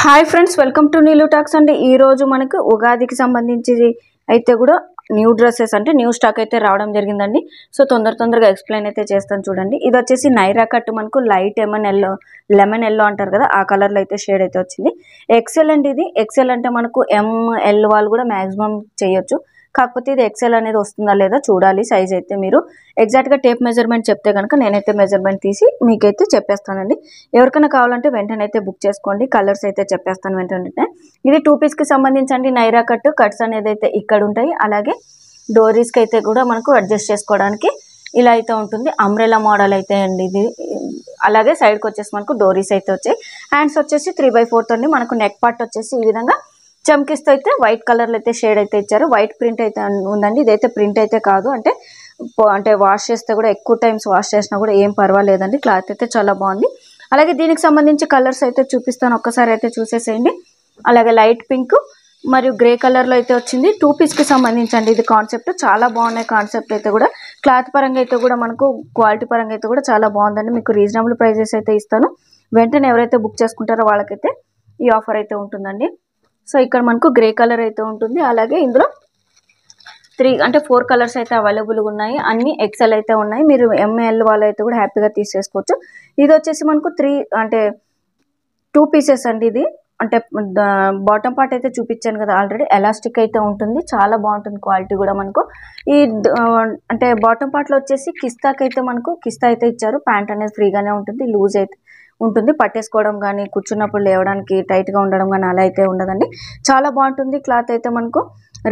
Hi friends, welcome to Neelu talks అండి. ఈ రోజు మనకు ఉగాదికి సంబంధించి అయితే కూడా న్యూ డ్రెస్సెస్ అంటే న్యూ స్టాక్ అయితే రావడం జరిగిందండి. సో తొందరగా ఎక్స్ప్లెయిన్ అయితే చేస్తాను చూడండి. ఇది వచ్చేసి నైరా కట్, మనకు లైట్ లెమన్ ఎల్లో అంటారు కదా, ఆ కలర్లో అయితే షేడ్ అయితే వచ్చింది. ఎక్సెల్ అండి, ఇది ఎక్సెల్ అంటే మనకు ML వాళ్ళు కూడా మ్యాక్సిమం చేయొచ్చు. కాకపోతే ఇది ఎక్సెల్ అనేది వస్తుందా లేదా చూడాలి. సైజ్ అయితే మీరు ఎగ్జాక్ట్గా టేప్ మెజర్మెంట్ చెప్తే కనుక నేనైతే మెజర్మెంట్ తీసి మీకైతే చెప్పేస్తానండి. ఎవరికైనా కావాలంటే వెంటనే అయితే బుక్ చేసుకోండి. కలర్స్ అయితే చెప్పేస్తాను వెంటనే. ఇది 2 పీస్కి సంబంధించండి నైరా కట్స్ అనేది అయితే ఇక్కడ ఉంటాయి. అలాగే డోరీస్కి అయితే కూడా మనకు అడ్జస్ట్ చేసుకోవడానికి ఇలా అయితే ఉంటుంది. అంబ్రెలా మోడల్ అయితే అండి ఇది. అలాగే సైడ్కి వచ్చేసి మనకు డోరీస్ అయితే వచ్చాయి. హ్యాండ్స్ వచ్చేసి 3/4 అండి. మనకు నెక్ పార్ట్ వచ్చేసి ఈ విధంగా చమ్కిస్తో అయితే వైట్ కలర్లో అయితే షేడ్ అయితే ఇచ్చారు. వైట్ ప్రింట్ అయితే ఉందండి. ఇదైతే ప్రింట్ అయితే కాదు, అంటే వాష్ చేస్తే కూడా ఎక్కువ టైమ్స్ వాష్ చేసినా కూడా ఏం పర్వాలేదండి. క్లాత్ అయితే చాలా బాగుంది. అలాగే దీనికి సంబంధించి కలర్స్ అయితే చూపిస్తాను, ఒక్కసారి అయితే చూసేసేయండి. అలాగే లైట్ పింక్ మరియు గ్రే కలర్లో అయితే వచ్చింది. 2 పీస్కి సంబంధించండి ఇది. కాన్సెప్ట్ చాలా బాగున్నాయి. కాన్సెప్ట్ అయితే కూడా క్లాత్ పరంగా అయితే కూడా మనకు క్వాలిటీ పరంగా అయితే కూడా చాలా బాగుందండి. మీకు రీజనబుల్ ప్రైజెస్ అయితే ఇస్తాను. వెంటనే ఎవరైతే బుక్ చేసుకుంటారో వాళ్ళకైతే ఈ ఆఫర్ అయితే ఉంటుందండి. సో ఇక్కడ మనకు గ్రే కలర్ అయితే ఉంటుంది. అలాగే ఇందులో 4 కలర్స్ అయితే అవైలబుల్గా ఉన్నాయి. అన్ని ఎక్సెల్ అయితే ఉన్నాయి. మీరు ML వాళ్ళు అయితే కూడా హ్యాపీగా తీసేసుకోవచ్చు. ఇది వచ్చేసి మనకు 2 పీసెస్ అండి. ఇది అంటే బాటమ్ పార్ట్ అయితే చూపించాను కదా ఆల్రెడీ. ఎలాస్టిక్ అయితే ఉంటుంది, చాలా బాగుంటుంది క్వాలిటీ కూడా. మనకు ఈ అంటే బాటమ్ పార్ట్లో వచ్చేసి కిస్తా అయితే ఇచ్చారు. ప్యాంట్ అనేది ఫ్రీగానే ఉంటుంది, లూజ్ అయితే ఉంటుంది. పట్టేసుకోవడం కానీ కూర్చున్నప్పుడు లేవడానికి టైట్గా ఉండడం కానీ అలా అయితే ఉండదండి. చాలా బాగుంటుంది క్లాత్ అయితే. మనకు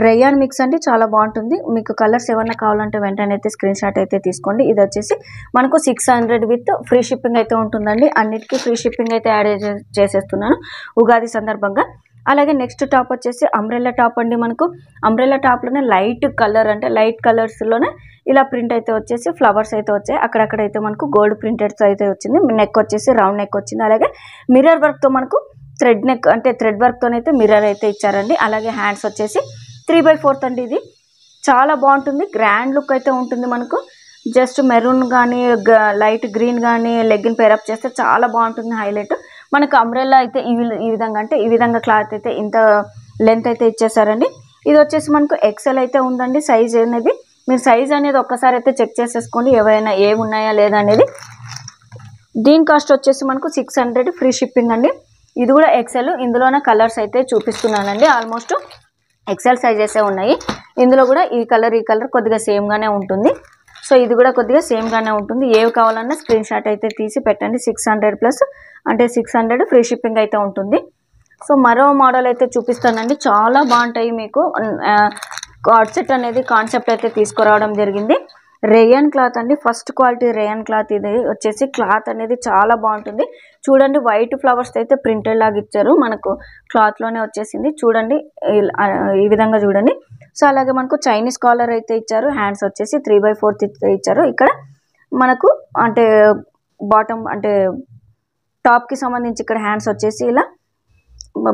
రేయాన్ మిక్స్ అండి, చాలా బాగుంటుంది. మీకు కలర్స్ ఏమన్నా కావాలంటే వెంటనే అయితే స్క్రీన్ షాట్ అయితే తీసుకోండి. ఇది వచ్చేసి మనకు 600 విత్ ఫ్రీ షిప్పింగ్ అయితే ఉంటుందండి. అన్నిటికీ ఫ్రీ షిప్పింగ్ అయితే యాడ్ చేసేస్తున్నాను ఉగాది సందర్భంగా. అలాగే నెక్స్ట్ టాప్ వచ్చేసి అంబ్రెల్లా టాప్ అండి. మనకు అంబ్రెల్లా టాప్లోనే లైట్ కలర్, అంటే లైట్ కలర్స్లోనే ఇలా ప్రింట్ అయితే వచ్చేసి ఫ్లవర్స్ అయితే వచ్చాయి. అక్కడక్కడైతే మనకు గోల్డ్ ప్రింటెడ్స్ అయితే వచ్చింది. నెక్ వచ్చేసి రౌండ్ నెక్ వచ్చింది. అలాగే మిర్రర్ వర్క్తో మనకు థ్రెడ్ నెక్, అంటే థ్రెడ్ వర్క్తోనైతే మిర్రర్ అయితే ఇచ్చారండి. అలాగే హ్యాండ్స్ వచ్చేసి 3/4 అండి. ఇది చాలా బాగుంటుంది, గ్రాండ్ లుక్ అయితే ఉంటుంది. మనకు జస్ట్ మెరూన్ కానీ లైట్ గ్రీన్ కానీ లెగ్గిన్ పేరప్ చేస్తే చాలా బాగుంటుంది, హైలైట్. మనకు అంబ్రెల్లా అయితే ఈ విధంగా, అంటే ఈ విధంగా క్లాత్ అయితే ఇంత లెంత్ అయితే ఇచ్చేసారండి. ఇది వచ్చేసి మనకు ఎక్సెల్ అయితే ఉందండి. సైజ్ అనేది మీరు సైజ్ అనేది ఒక్కసారి అయితే చెక్ చేసేసుకోండి, ఏవైనా ఏమున్నాయా లేదా అనేది. దీని కాస్ట్ వచ్చేసి మనకు 600 ఫ్రీ షిప్పింగ్ అండి. ఇది కూడా ఎక్సెల్. ఇందులోనే కలర్స్ అయితే చూపిస్తున్నానండి. ఆల్మోస్ట్ ఎక్సెల్ సైజెసే ఉన్నాయి. ఇందులో కూడా ఈ కలర్ కొద్దిగా సేమ్గానే ఉంటుంది. సో ఇది కూడా కొద్దిగా సేమ్గానే ఉంటుంది. ఏవి కావాలన్నా స్క్రీన్ షాట్ అయితే తీసి పెట్టండి. 600 ప్లస్ అంటే 600 ఫ్రీ షిప్పింగ్ అయితే ఉంటుంది. సో మరో మోడల్ అయితే చూపిస్తానండి. చాలా బాగుంటాయి. మీకు కార్డ్ సెట్ అనేది కాన్సెప్ట్ అయితే తీసుకురావడం జరిగింది. రేయన్ క్లాత్ అండి, ఫస్ట్ క్వాలిటీ రేయన్ క్లాత్. ఇది వచ్చేసి క్లాత్ అనేది చాలా బాగుంటుంది. చూడండి, వైట్ ఫ్లవర్స్ అయితే ప్రింటెడ్ లాగా ఇచ్చారు. మనకు క్లాత్లోనే వచ్చేసింది. చూడండి ఈ విధంగా చూడండి. సో అలాగే మనకు చైనీస్ కాలర్ అయితే ఇచ్చారు. హ్యాండ్స్ వచ్చేసి 3/4 ఇచ్చారు. ఇక్కడ మనకు అంటే బాటమ్, అంటే టాప్కి సంబంధించి ఇక్కడ హ్యాండ్స్ వచ్చేసి ఇలా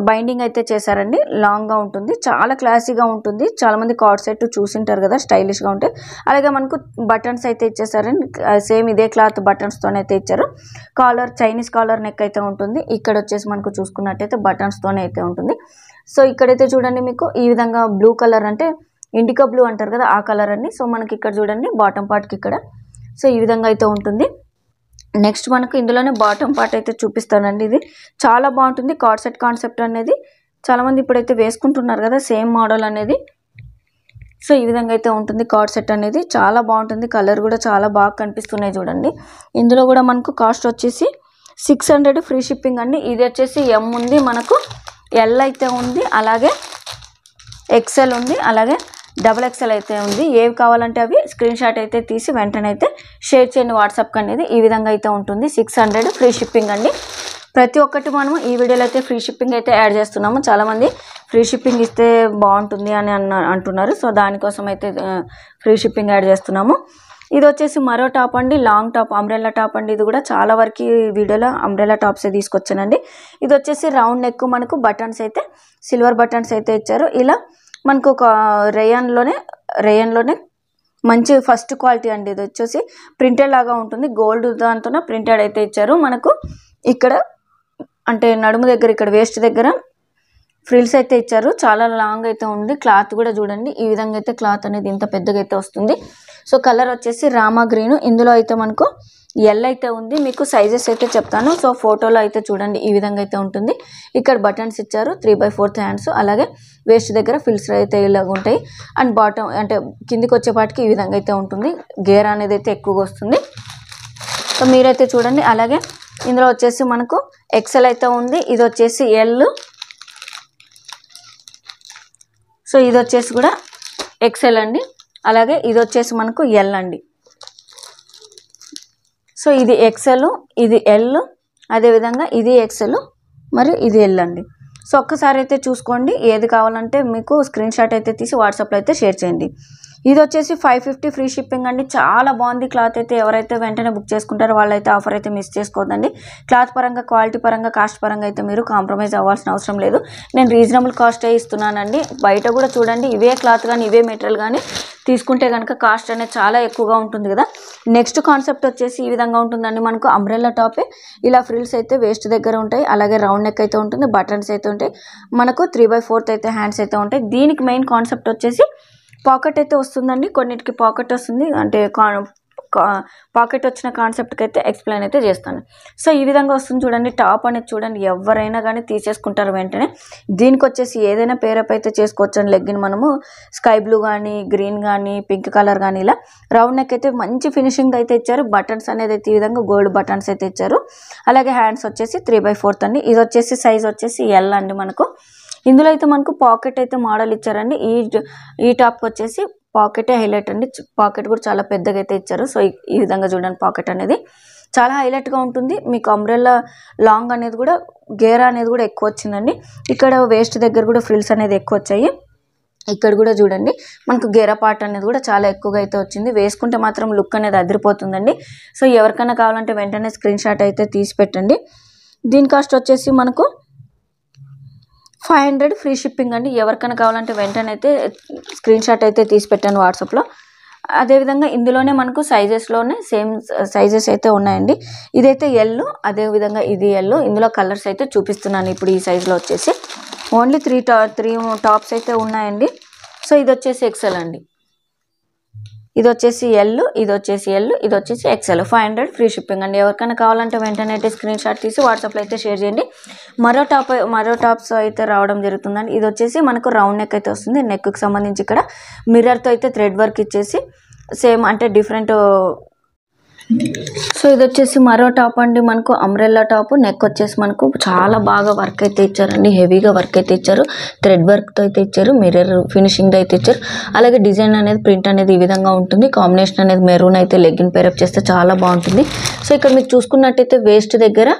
బైండింగ్ అయితే చేశారండి. లాంగ్గా ఉంటుంది, చాలా క్లాసీగా ఉంటుంది. చాలామంది కార్డ్ సెట్ చూసింటారు కదా, స్టైలిష్గా ఉంటాయి. అలాగే మనకు బటన్స్ అయితే ఇచ్చేసారండి. సేమ్ ఇదే క్లాత్ బటన్స్తోనే అయితే ఇచ్చారు. కాలర్ చైనీస్ కాలర్ నెక్ అయితే ఉంటుంది. ఇక్కడ వచ్చేసి మనకు చూసుకున్నట్టయితే బటన్స్తోనే అయితే ఉంటుంది. సో ఇక్కడైతే చూడండి, మీకు ఈ విధంగా బ్లూ కలర్, అంటే ఇండికా బ్లూ అంటారు కదా, ఆ కలర్ అండి. సో మనకి ఇక్కడ చూడండి బాటమ్ పార్ట్కి ఇక్కడ సో ఈ విధంగా అయితే ఉంటుంది. నెక్స్ట్ మనకు ఇందులోనే బాటమ్ పార్ట్ అయితే చూపిస్తానండి. ఇది చాలా బాగుంటుంది. కార్డ్ సెట్ కాన్సెప్ట్ అనేది చాలామంది ఇప్పుడైతే వేసుకుంటున్నారు కదా, సేమ్ మోడల్ అనేది. సో ఈ విధంగా అయితే ఉంటుంది కార్డ్ సెట్ అనేది. చాలా బాగుంటుంది. కలర్ కూడా చాలా బాగా కనిపిస్తున్నాయి చూడండి. ఇందులో కూడా మనకు కాస్ట్ వచ్చేసి 600 ఫ్రీ షిప్పింగ్ అండి. ఇది వచ్చేసి M ఉంది, మనకు L అయితే ఉంది, అలాగే XL ఉంది, అలాగే XXL అయితే ఉంది. ఏవి కావాలంటే అవి స్క్రీన్ షాట్ అయితే తీసి వెంటనే అయితే షేర్ చేయండి వాట్సాప్కి అనేది. ఈ విధంగా అయితే ఉంటుంది. 600 ఫ్రీ షిప్పింగ్ అండి. ప్రతి ఒక్కటి మనము ఈ వీడియోలో అయితే ఫ్రీ షిప్పింగ్ అయితే యాడ్ చేస్తున్నాము. చాలామంది ఫ్రీ షిప్పింగ్ ఇస్తే బాగుంటుంది అని అంటున్నారు. సో దానికోసం అయితే ఫ్రీ షిప్పింగ్ యాడ్ చేస్తున్నాము. ఇది వచ్చేసి మరో టాప్ అండి, లాంగ్ టాప్, అంబ్రెల్లా టాప్ అండి. ఇది కూడా చాలా వరకు వీడియోలో అంబ్రెల్లా టాప్సే తీసుకొచ్చానండి. ఇది వచ్చేసి రౌండ్ నెక్, మనకు బటన్స్ అయితే సిల్వర్ బటన్స్ అయితే ఇచ్చారు. ఇలా మనకు ఒక రేయన్లోనే మంచి ఫస్ట్ క్వాలిటీ అండి. ఇది వచ్చేసి ప్రింటెడ్ లాగా ఉంటుంది, గోల్డ్ దాంతో ప్రింటెడ్ అయితే ఇచ్చారు. మనకు ఇక్కడ అంటే నడుము దగ్గర ఇక్కడ వేస్ట్ దగ్గర ఫ్రిల్స్ అయితే ఇచ్చారు. చాలా లాంగ్ అయితే ఉంది. క్లాత్ కూడా చూడండి ఈ విధంగా అయితే క్లాత్ అనేది ఇంత పెద్దగా అయితే వస్తుంది. సో కలర్ వచ్చేసి రామా గ్రీన్. ఇందులో అయితే మనకు ఎల్ అయితే ఉంది. మీకు సైజెస్ అయితే చెప్తాను. సో ఫోటోలో అయితే చూడండి ఈ విధంగా అయితే ఉంటుంది. ఇక్కడ బటన్స్ ఇచ్చారు 3/4 హ్యాండ్స్. అలాగే వేస్ట్ దగ్గర ఫిల్స్ అయితే ఇలాగ ఉంటాయి. అండ్ బాటమ్ అంటే కిందికి వచ్చేపాటికి ఈ విధంగా అయితే ఉంటుంది. గేర్ అనేది అయితే ఎక్కువగా వస్తుంది. సో మీరైతే చూడండి. అలాగే ఇందులో వచ్చేసి మనకు ఎక్సెల్ అయితే ఉంది. ఇది వచ్చేసి ఎల్. సో ఇది వచ్చేసి కూడా ఎక్సెల్ అండి. అలాగే ఇది వచ్చేసి మనకు ఎల్ అండి. సో ఇది ఎక్సెల్, ఇది ఎల్, అదేవిధంగా ఇది ఎక్సెల్ మరియు ఇది ఎల్ అండి. సో ఒక్కసారి అయితే చూసుకోండి. ఏది కావాలంటే మీకు స్క్రీన్ షాట్ అయితే తీసి వాట్సాప్లో అయితే షేర్ చేయండి. ఇది వచ్చేసి 550 ఫ్రీ షిప్పింగ్ అండి. చాలా బాగుంది క్లాత్ అయితే. ఎవరైతే వెంటనే బుక్ చేసుకుంటారో వాళ్ళైతే ఆఫర్ అయితే మిస్ చేసుకోవద్దండి. క్లాత్ పరంగా, క్వాలిటీ పరంగా, కాస్ట్ పరంగా అయితే మీరు కాంప్రమైజ్ అవ్వాల్సిన అవసరం లేదు. నేను రీజనబుల్ కాస్టే ఇస్తున్నానండి. బయట కూడా చూడండి ఇవే క్లాత్ కానీ ఇవే మెటీరియల్ కానీ తీసుకుంటే కనుక కాస్ట్ అనేది చాలా ఎక్కువగా ఉంటుంది కదా. నెక్స్ట్ కాన్సెప్ట్ వచ్చేసి ఈ విధంగా ఉంటుందండి. మనకు అంబ్రెల్లా టాపే ఇలా ఫ్రిల్స్ అయితే వేస్ట్ దగ్గర ఉంటాయి. అలాగే రౌండ్ నెక్ అయితే ఉంటుంది. బటన్స్ అయితే ఉంటాయి. మనకు 3/4 అయితే హ్యాండ్స్ అయితే ఉంటాయి. దీనికి మెయిన్ కాన్సెప్ట్ వచ్చేసి పాకెట్ అయితే వస్తుందండి. కొన్నిటికి పాకెట్ వస్తుంది. అంటే పాకెట్ వచ్చిన కాన్సెప్ట్కి అయితే ఎక్స్ప్లెయిన్ అయితే చేస్తాను. సో ఈ విధంగా వస్తుంది చూడండి. టాప్ అనేది చూడండి ఎవరైనా కానీ తీసేసుకుంటారు వెంటనే. దీనికి వచ్చేసి ఏదైనా పేరప్ అయితే చేసుకోవచ్చు. లెగ్గిన్ మనము స్కై బ్లూ కానీ, గ్రీన్ కానీ, పింక్ కలర్ కానీ ఇలా రౌండ్ నెక్ అయితే మంచి ఫినిషింగ్ అయితే ఇచ్చారు. బటన్స్ అనేది అయితే ఈ విధంగా గోల్డ్ బటన్స్ అయితే ఇచ్చారు. అలాగే హ్యాండ్స్ వచ్చేసి 3/4 అండి. ఇది వచ్చేసి సైజ్ వచ్చేసి ఎల్ అండి. మనకు ఇందులో అయితే మనకు పాకెట్ అయితే మోడల్ ఇచ్చారండి. ఈ టాప్కి వచ్చేసి పాకెటే హైలైట్ అండి. పాకెట్ కూడా చాలా పెద్దగా అయితే ఇచ్చారు. సో ఈ విధంగా చూడండి పాకెట్ అనేది చాలా హైలైట్గా ఉంటుంది. మీకు అంబ్రెల్లా లాంగ్ అనేది కూడా గేర్ అనేది కూడా ఎక్కువ వచ్చిందండి. ఇక్కడ వేస్ట్ దగ్గర కూడా ఫ్రిల్స్ అనేది ఎక్కువ వచ్చాయి. ఇక్కడ కూడా చూడండి మనకు గేర పార్ట్ అనేది కూడా చాలా ఎక్కువగా అయితే వచ్చింది. వేసుకుంటే మాత్రం లుక్ అనేది అదిరిపోతుందండి. సో ఎవరికైనా కావాలంటే వెంటనే స్క్రీన్ షాట్ అయితే తీసి పెట్టండి. దీని కాస్ట్ వచ్చేసి మనకు 500 ఫ్రీ షిప్పింగ్ అండి. ఎవరికైనా కావాలంటే వెంటనే అయితే స్క్రీన్ షాట్ అయితే తీసి పెట్టాను వాట్సాప్లో. అదేవిధంగా ఇందులోనే మనకు సైజెస్లోనే సేమ్ సైజెస్ అయితే ఉన్నాయండి. ఇదైతే ఎల్, అదేవిధంగా ఇది ఎల్. ఇందులో కలర్స్ అయితే చూపిస్తున్నాను ఇప్పుడు. ఈ సైజులో వచ్చేసి ఓన్లీ 3 టాప్స్ అయితే ఉన్నాయండి. సో ఇది వచ్చేసి ఎక్సెల్ అండి. ఇది వచ్చేసి ఎల్, ఇది వచ్చేసి ఎల్, ఇది వచ్చేసి ఎక్సెల్. 500 ఫ్రీ షిప్పింగ్ అండి. ఎవరికైనా కావాలంటే వెంటనే అయితే స్క్రీన్ షాట్ తీసి వాట్సాప్లో అయితే షేర్ చేయండి. మరో టాప్స్ అయితే రావడం జరుగుతుందండి. ఇది వచ్చేసి మనకు రౌండ్ నెక్ అయితే వస్తుంది. నెక్కి సంబంధించి ఇక్కడ మిర్రర్తో అయితే థ్రెడ్ వర్క్ ఇచ్చేసి సేమ్ అంటే డిఫరెంట్. సో ఇది వచ్చేసి మరో టాప్ అండి. మనకు అంబ్రెల్లా టాప్. నెక్ వచ్చేసి మనకు చాలా బాగా వర్క్ అయితే ఇచ్చారండి. హెవీగా వర్క్ అయితే ఇచ్చారు. థ్రెడ్ వర్క్తో అయితే ఇచ్చారు. మిర్రర్ ఫినిషింగ్తో అయితే ఇచ్చారు. అలాగే డిజైన్ అనేది ప్రింట్ అనేది ఈ విధంగా ఉంటుంది. కాంబినేషన్ అనేది మెరూన్ అయితే లెగ్గిన్ పేరప్ చేస్తే చాలా బాగుంటుంది. సో ఇక్కడ మీరు చూసుకున్నట్టయితే వేస్ట్ దగ్గర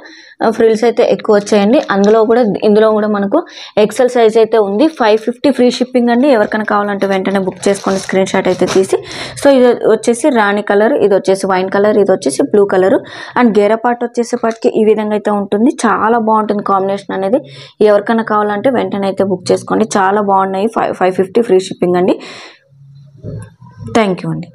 ఫ్రిల్స్ అయితే ఎక్కువ వచ్చాయండి. ఇందులో కూడా మనకు ఎక్సెల్ సైజ్ అయితే ఉంది. 550 ఫ్రీ షిప్పింగ్ అండి. ఎవరికైనా కావాలంటే వెంటనే బుక్ చేసుకొని స్క్రీన్ షాట్ అయితే తీసి. సో ఇది వచ్చేసి రాణి కలర్, ఇది వచ్చేసి వైన్ కలర్, ఇది వచ్చేసి బ్లూ కలర్. అండ్ గేర పార్ట్ వచ్చేసేపటికి ఈ విధంగా అయితే ఉంటుంది. చాలా బాగుంటుంది కాంబినేషన్ అనేది. ఎవరికైనా కావాలంటే వెంటనే అయితే బుక్ చేసుకోండి. చాలా బాగున్నాయి. 550 ఫ్రీ షిప్పింగ్ అండి. థ్యాంక్ యూ అండి.